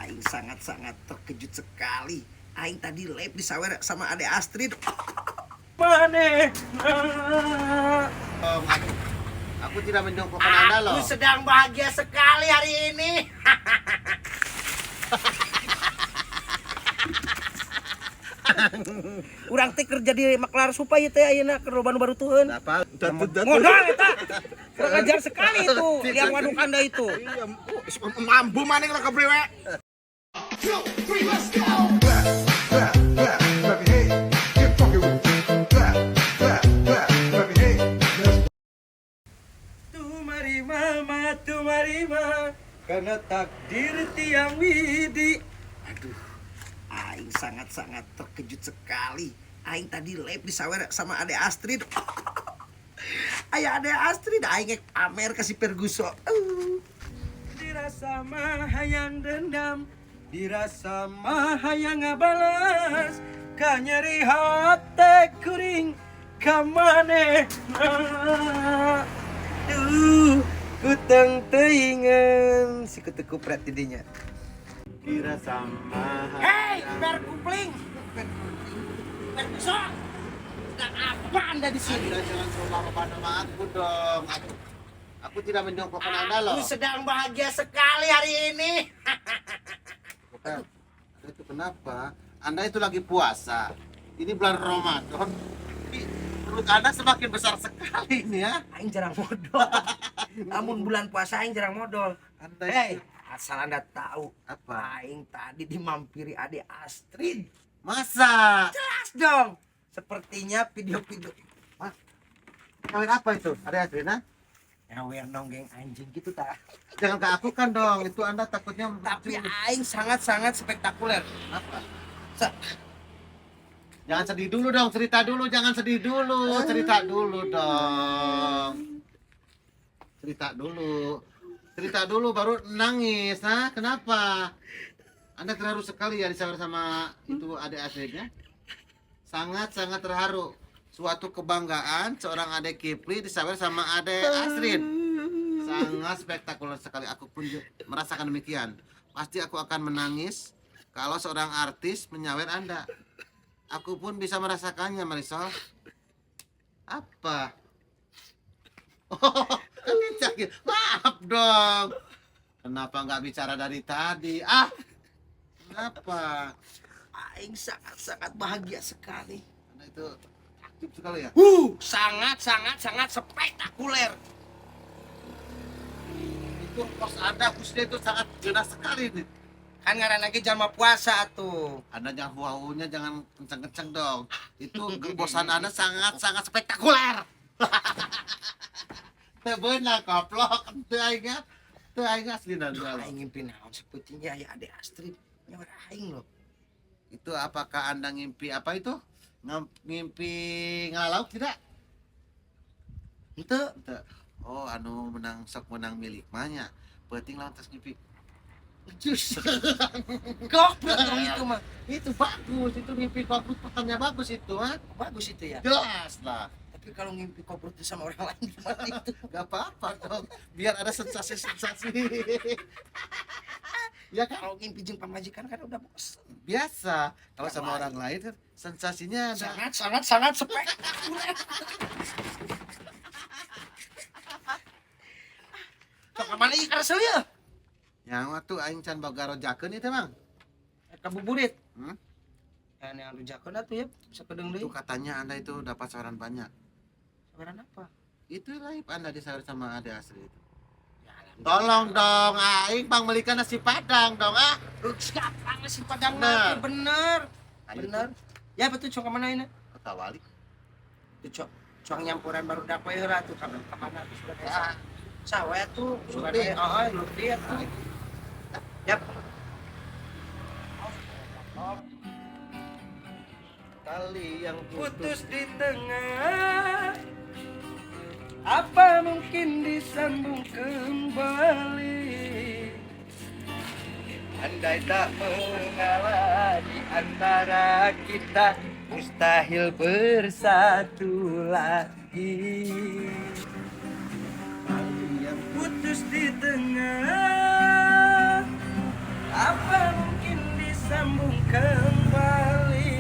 Aing sangat-sangat terkejut sekali. Aing tadi live di sawer sama Ade Astrid. Mana? Aku tidak menyongkokkan Anda loh. Aku sedang bahagia sekali hari ini. Urang teh kerja di maklar supaya teh ayeuna keur baru tuheun. Apa? Modal eta. Kurang ajar sekali itu liang waduk Anda itu. Mampu maning lah kebrewe. Tumari mama, tumari mama, karena takdir tiang widi. Aduh, Aing sangat-sangat terkejut sekali. Aing tadi live di sawer sama Ade Astrid. Ayah Ade Astrid, Aing pamer kasih Perguso. Dirasa mah hayang dendam, dirasa mah hayang ngabalas, kanyeri hati kuring kamane. Kutang teingan si kutu kupret didinya. Kira sama. Hei, Perkupling. Perguso. Sedang apa Anda di sini? Anda jangan selalu nama aku dong. Aku tidak menyongkokkan Anda loh. Aku sedang bahagia sekali hari ini. Bukan. Itu kenapa? Anda itu lagi puasa. Ini bulan Ramadan. Perut Anda semakin besar sekali ini ya. Aing jarang modal. Namun bulan puasa Aing jarang modal. Anda Hei, asal Anda tahu. apa? Aing tadi dimampiri Ade Astrid. Masa? Jelas dong. Sepertinya video-video. Kawin apa itu? Ada Adrina? Nyawer nonggeng anjing gitu tak. Jangan ke aku kan dong. Itu Anda takutnya. Tapi Aing sangat-sangat spektakuler. Apa? Sa- Jangan sedih dulu dong, cerita dulu, jangan sedih dulu, cerita dulu dong. Cerita dulu baru nangis, nah kenapa? Anda terharu sekali ya disawer sama itu adik adiknya? Sangat-sangat terharu. Suatu kebanggaan seorang adik Kipli disawer sama adik Astrid. Sangat spektakuler sekali, aku pun merasakan demikian. Pasti aku akan menangis kalau seorang artis menyawer Anda. Aku pun bisa merasakannya, Marisol. Apa? Oh, sakit. Maaf dong. Kenapa nggak bicara dari tadi? Kenapa? Aing sangat-sangat bahagia sekali. Anda itu aktif sekali ya? Sangat spektakuler. Itu pos Anda khususnya itu sangat jelas sekali nih. Kan ngaran lagi jama puasa tuh. Anda jangan wawunya jangan kenceng-kenceng dong. Itu kebosan Anda sangat spektakuler. Teu beunang koplok teu aing asli dan Aing ngimpi naon sepertinya ya Ade Astrid nyawer aing loh. Itu apakah Anda ngimpi apa itu? Ngimpi ngalauk tidak? Henteu. Ente. Oh, anu sok menang milik mahnya. Penting lawan tas ngimpi. Jus. Goblok dong itu mah. Itu bagus, itu ngimpi kobrut pertanyaan bagus itu, ha? Bagus itu ya. Jelas lah. Tapi kalau ngimpi kobrut sama orang lain gimana itu? Gak apa-apa dong. Biar ada sensasi-sensasi. Ya kan? Kalau ngimpi jeung pamajikan kan udah bosan. Biasa. Kalau sama orang lain kan sensasinya ada. Sangat spektakuler. Sok mana ieu karesel ya? Yang waktu aing can boga rojakeun itu, Mang. Kabuburit. Hmm? Ya anu jakeun atuh ya, bisa kedeung deui. Itu katanya Anda itu dapat saran banyak. Sabaran apa? Itu live Anda disawar sama Ade Asri itu. Ya, Tolong dong, aing pangmelikan nasi padang dong, siapa nasi padang Bener. nanti bener. Ayo Bener. Ya betul cok kemana ini? Ketawali. Itu cok nyampuran baru dapat ya tuh kemana sudah desa. Ya, Sawah tuh sudah Lutfi. ada. Lutfi ya tuh. Yap. tali yang Putus di tengah. Apa mungkin disambung kembali? Andai tak mengalah di antara kita, mustahil bersatu lagi. Putus di tengah. Apa sambung kembali.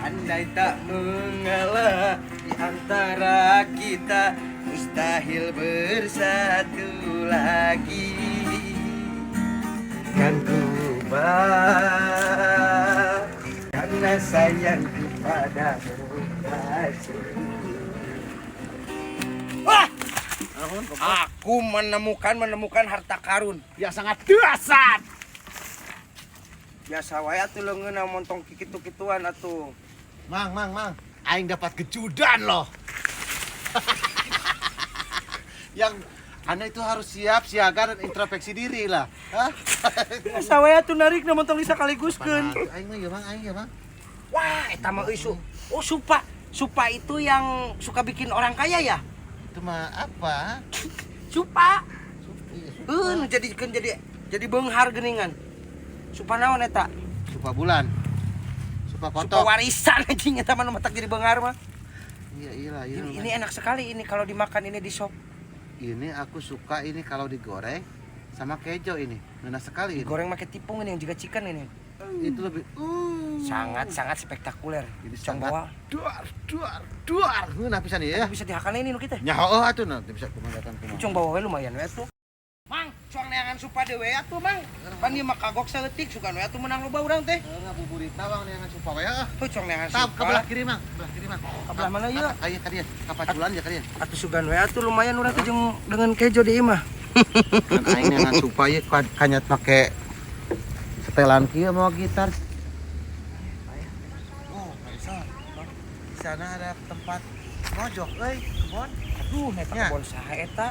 Andai tak mengalah di antara kita, mustahil bersatu lagi. Kan ku karena sayangku padamu kasih. Wah! Aku menemukan harta karun yang sangat dahsyat. Biasa wae atuh leungeun montong kitu-kituan atuh. Mang, aing dapat kejudan loh. Yang Anda itu harus siap, siaga, dan introspeksi diri lah. Hah? Biasa wae atuh narik na montong disakaliguskeun. Aing mah ya, Bang. Wah, eta mah euy. Oh, supa. Supa itu yang suka bikin orang kaya ya? Itu mah apa? Supa. Jadi beunghar geuningan. Supa naon eta? Supa bulan. Supa Supa kotok. warisan anjing eta mah nu matak jadi beunghar mah. Iya. Ini enak sekali ini kalau dimakan ini di sop. Ini aku suka ini kalau digoreng sama kejo ini. Enak sekali ini. Digoreng pakai tipung ini yang juga chicken ini. Itu lebih Sangat spektakuler. Jadi Cong sangat bawa. duar. Ngeunah pisan ieu ya. Bisa dihakan ini nu kita. Nya heuh atuh nanti bisa kumangatan kumaha. Cong bawa we lumayan we tuh. Mang, cuang neangan supa dewe atuh, Mang. Pan ieu mah kagok saeutik sugan we atuh menang loba urang teh. Ngabuburitna Bang neangan supa we ah. Tuh cuang neangan Tap supa. ke belah kiri, Mang. Kabelah mana ieu? Aya ka dieu, kapatulan ya ka dieu. Atuh sugan we atuh lumayan urang teh jeung dengan kejo di ieu mah. Kan aing neangan supa ieu kanyat make setelan kieu mau gitar. Oh, bisa. Di sana ada tempat mojok euy, kebon. Aduh, eta Nya. kebon saha eta?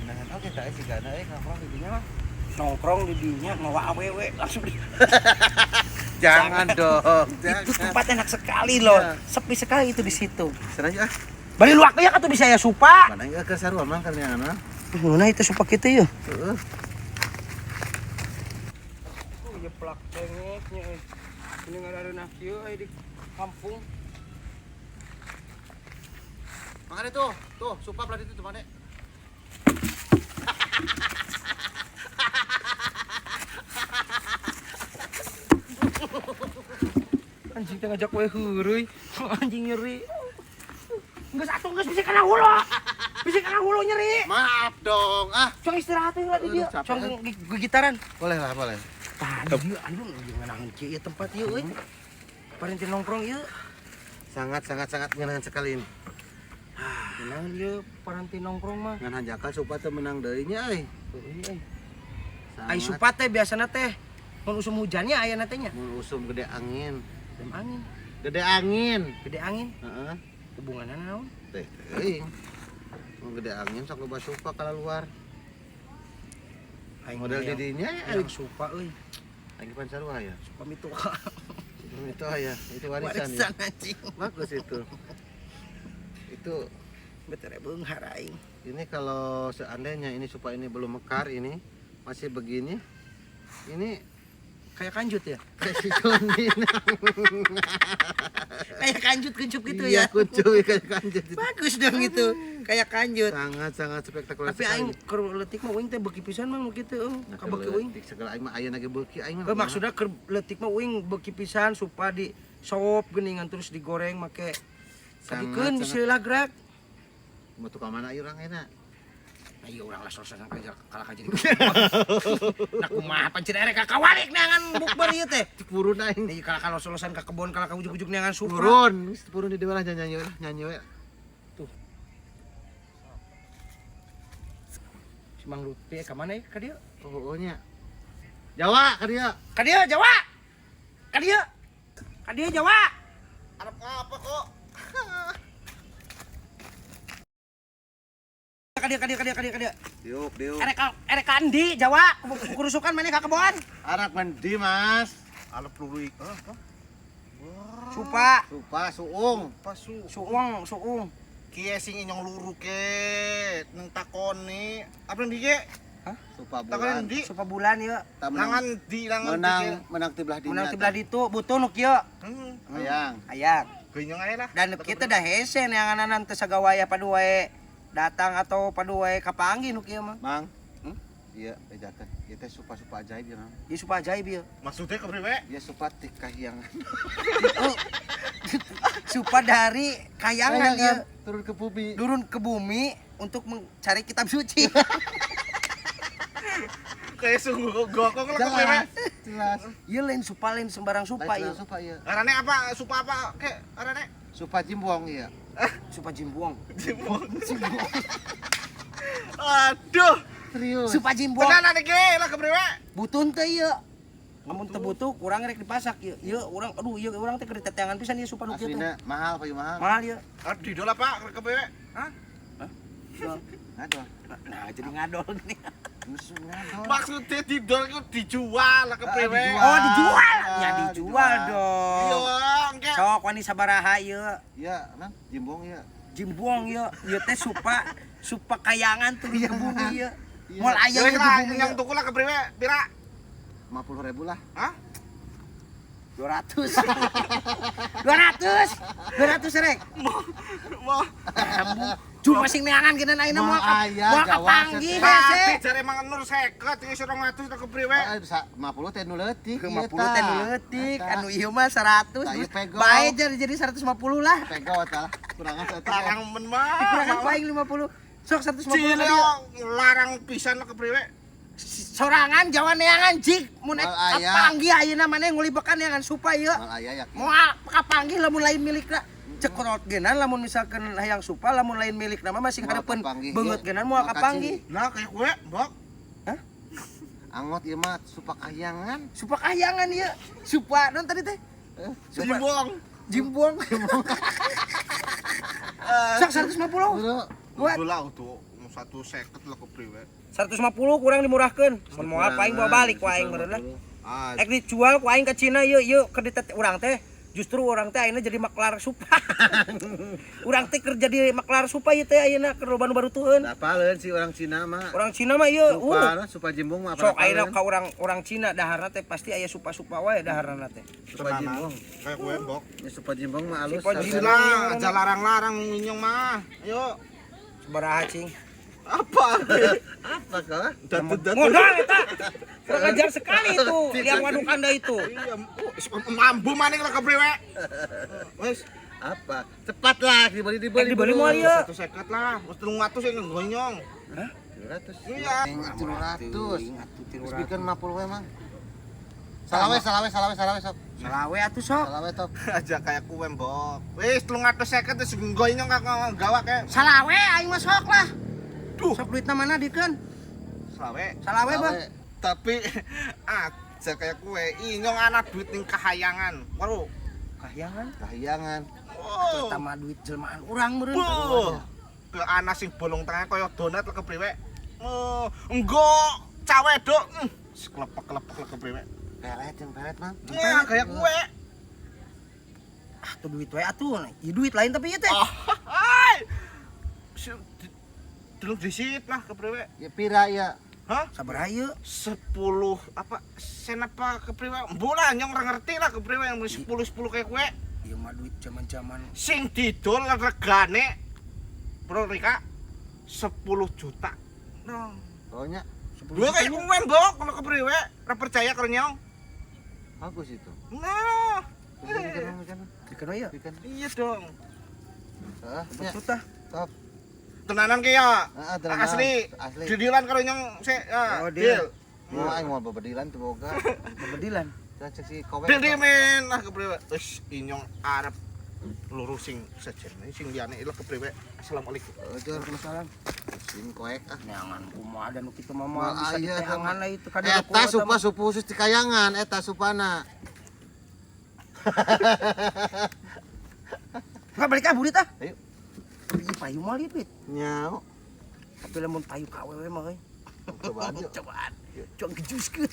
Neangan oge tah sigana nongkrong di dinya mah. Nongkrong di dinya mawa awewe langsung di. Jangan dong, Itu jangan. tempat enak sekali loh. Ya. Sepi sekali itu di situ. Sana aja ah. Bari luak ya atuh di saya supa. Mana ieu ke sarua Mang kan neangan mah. Nah itu supa kitu yeuh. Heeh. Oh, ya plak cengeknya euy. Ini ngaranna kieu euy di kampung. Makanya tuh, supa belah itu mana? Anjing teh ngajak we heureui. Anjing nyeri. Geus atuh geus bisi kana hulu. Bisi kana hulu nyeri. Maaf dong, ah. Cong istirahat heula di dieu. Aduh, capek, Cong gigitaran. Boleh lah, boleh. Tadi dieu aduh ngeunangan kieu ieu tempat ieu euy. Parente nongkrong ieu. Sangat menyenangkan sekali ini. Naon ieu parente nongkrong mah. Ngan hanjakan supa teh menang deui nya euy. Euy. Ai supa teh biasana teh mun usum hujannya aya teh nya. Mun usum gede angin. Dem angin. Gede angin. Gede angin. Heeh. Hubunganna naon? Teh teuing. Mun gede angin sok loba supa ka luar. Model di dinya ya Aing supa euy. lagi pan sarua ya. Supa mitu. Itu aya, itu warisan ya. Warisan anjing. Bagus itu. Itu Betere beunghar aing. ini kalau seandainya ini supaya ini belum mekar ini masih begini ini Kayak kanjut ya? kayak si Condina. Kayak kanjut kuncup gitu Iya, ya. kucuy kayak kanjut itu. Bagus dong itu. Kayak kanjut. Sangat spektakuler Tapi aing keur leutik mah uing teh beuki pisan mah nu kitu ka beuki uing. segala aing mah aya nage beuki aing mah. Maksudnya keur leutik mah uing beuki pisan supaya di sop geuningan terus digoreng make sadikeun bisa lagrak. Mau tukang mana ieu urang enak. Ayo urang lah sosokan kalah ka jadi. Nah kumaha pancen erek kakawalik neangan bukber ieu teh. Purun aing. Ieu kalah ka solosan ka kebon kalah ka ujug-ujug neangan supra. Purun di dewa nyanyi we. Si Mang Lutfi ka mana ka dieu? Oh nya. Jawa ka dia. Ka dieu Jawa. Ka dieu. Ka dieu Jawa. Arep ngapa kok? Ka dieu. Diuk. Erek kandi Jawa. Kurusukan mana ka kebon? Arep mandi Mas. Alep luruik. Supa. Supa suung. Suung. Kieu sing inyong luru ke nang takoni. Apa di ge? Supa Takoni bulan. di. Supa bulan ieu. Nangan di Menang ti belah Menang dinya. ti belah ditu butuh nu kieu. Hayang. Ayang. Geunyong aya lah. Dan kita dah hese neanganan teh sagawaya paduwe datang atau paduwe kapanggih nu kieu mah. Mang. Iya, bejakeun. Kita supa-supa ajaib ya, Mang. Ieu supa ajaib ieu. Maksudnya kepriwe? Ya supa tik kahyangan. Oh. Supa dari kayangan ieu turun ke bumi. turun ke bumi untuk mencari kitab suci. Kayak sungguh gokong lah kepriwe. Jelas. Ieu lain sembarang supa ieu. Supa iya. Arane apa? Supa apa? Kek arane? Supa jimbong iya. Supa jimbuang. Jimbong. Aduh. Serius. Supa jimbuang. Tenan iki lah kepriwe? Butun teh ieu. Namun teu butuh kurang rek dipasak ieu. Ieu urang aduh ieu urang teh keur diteteangan pisan ieu supa nu kieu teh. Aslinya mahal payu mahal. Mahal ieu. Di dola Pak kepriwe? Hah? Ngadol. Nah, jadi ngadol gini. Musuh ngadol. Maksudnya di dol itu dijual lah kepriwe. dijual. Oh, dijual. Ya Ah, dijual dijual. dong. Iya, engke. Sok wani sabaraha ieu. Iya, Mang. Jimbong iya. Jimbuang ieu. Ieu teh supa kayangan turun ke bumi ieu. Iya. Moal aya Ya ieu di lah, bumi. yang tuku lah kepriwe? Pira? 50.000 lah. Hah? 200. 200 rek. Mau Cuma sing neangan kena ayeuna Moal moal aya, moal Jawa, kapanggih Tapi hese. jare Mang Nur 50 ini 200 lah kepriwe. 50 teh nu leutik. Ke ieu 50 tah. teh nu leutik, Eta. anu ieu mah 100. Tah, ieu pego. Bae jadi 150 lah. Pego tah. Kurangan satu. Larang men mah. Dikurangan paling 50. Sok 150 Cile ka dia. larang pisan lah kepriwe. Sorangan Jawa neangan jig mun Moal aya. kapanggih ayeuna maneh ngulibekan neangan supaya Moal aya ya. moal kapanggih lamun lain milikna. Cekrot genan lamun misalkan hayang supa lamun lain milikna mah masih Moal hareupeun kapanggih, beungeut ya. genan moal Moal kapanggih. Nah, kayak kue, Mbok. Angot ieu mah supa kahyangan. Supa kayangan ieu. Supa non tadi teh. Supa Jimbong. jimbuang. Sok 150. Bro, Buat Bola tuh 150 lah kepriwe. 150 kurang dimurahkeun. Mun moal paling bawa balik ku aing meureun lah. Ah, Ek dijual ku aing ka Cina ieu keur ditet urang teh. Justru orang teh ayeuna jadi maklar supa. Urang teh keur jadi maklar supa ieu teh ayeuna keur loba nu barutueun. apaleun si orang Cina mah. Orang Cina mah ieu Supa, supa jimbong mah sok ayeuna ka orang Cina daharna teh pasti aya supa-supa wae daharna teh. Supa jimbong. kayak kue, Mbok. Ya supa jimbong mah alus. Supa jimbong. Gila, aja larang-larang minyong mah. Ayo. Sabaraha cing? Apa? Apa kah? Datu-datu. Modal eta. Kurang ajar sekali itu liang waduk Anda itu. Iya, mambu maning lah kepriwe. Wes, Apa? Cepat lah dibeli Dibeli moal ieu. 150 lah. Wes 300 yang gonyong. Hah? 200. Iya. 300. Terus bikin 50 we mang. Salawe sok. Salawe atuh sok. Salawe top. Aja kayak kue, Mbok. Wes 350 terus gonyong kakak gawak ya. Salawe aing mah sok lah. Duh. Sok duitna mana dikeun? Salawe. Salawe bang. Tapi aja kayak kue, inyong anak duit ning kahayangan. Waduh. Kahyangan. Kahyangan. Oh. Pertama duit jelmaan urang meureun. Buh. Ke anak sing bolong tengah kaya donat lah kepriwe. Oh, enggo cawe dok. Kelepek-kelepek lah kepriwe. Pelet mang. Ya, kayak kue. Ah, tuh duit wae atuh. Ieu duit lain tapi ieu teh. Oh, hai. Delok disit lah kepriwe. Ya pira ya. Hah? Sabaraha ieu? 10 apa sen apa kepriwe? Bola nyong ora ngerti lah kepriwe yang 10 kayak kue. Ieu mah duit zaman-zaman Sing didol regane Bro Rika 10 juta. No. Pokoknya 10 Gua kayak kue, Mbok, kalau kepriwe, ora percaya karo nyong. bagus itu. Nah. Bikin. dikeun ieu. Bikin. Iya dong. Ya. Betul tah. Top. Tenanan ke ya? Tenanan. Asli. Asli. Didilan kalau nyong se Oh, deal. Mau aing mau babedilan tuh boga. Bebedilan. Cek si kowe. Deal men lah kepriwe. Wis inyong arep lurusin saja. Sing liyane ilah kepriwe. Assalamualaikum. Ojor masalah. Sing koek ah. Neangan kumaha dan kitu mah Moal bisa aya diteangan lah itu kan. Eta supa supu khusus di kayangan eta supana. Enggak balik ah buri tah. Ayo. Ih payu mah lieu duit. Nyao. Tapi lamun payu ka awewe mah euy. Cobaan yuk. Cobaan. Cok gejuskeun.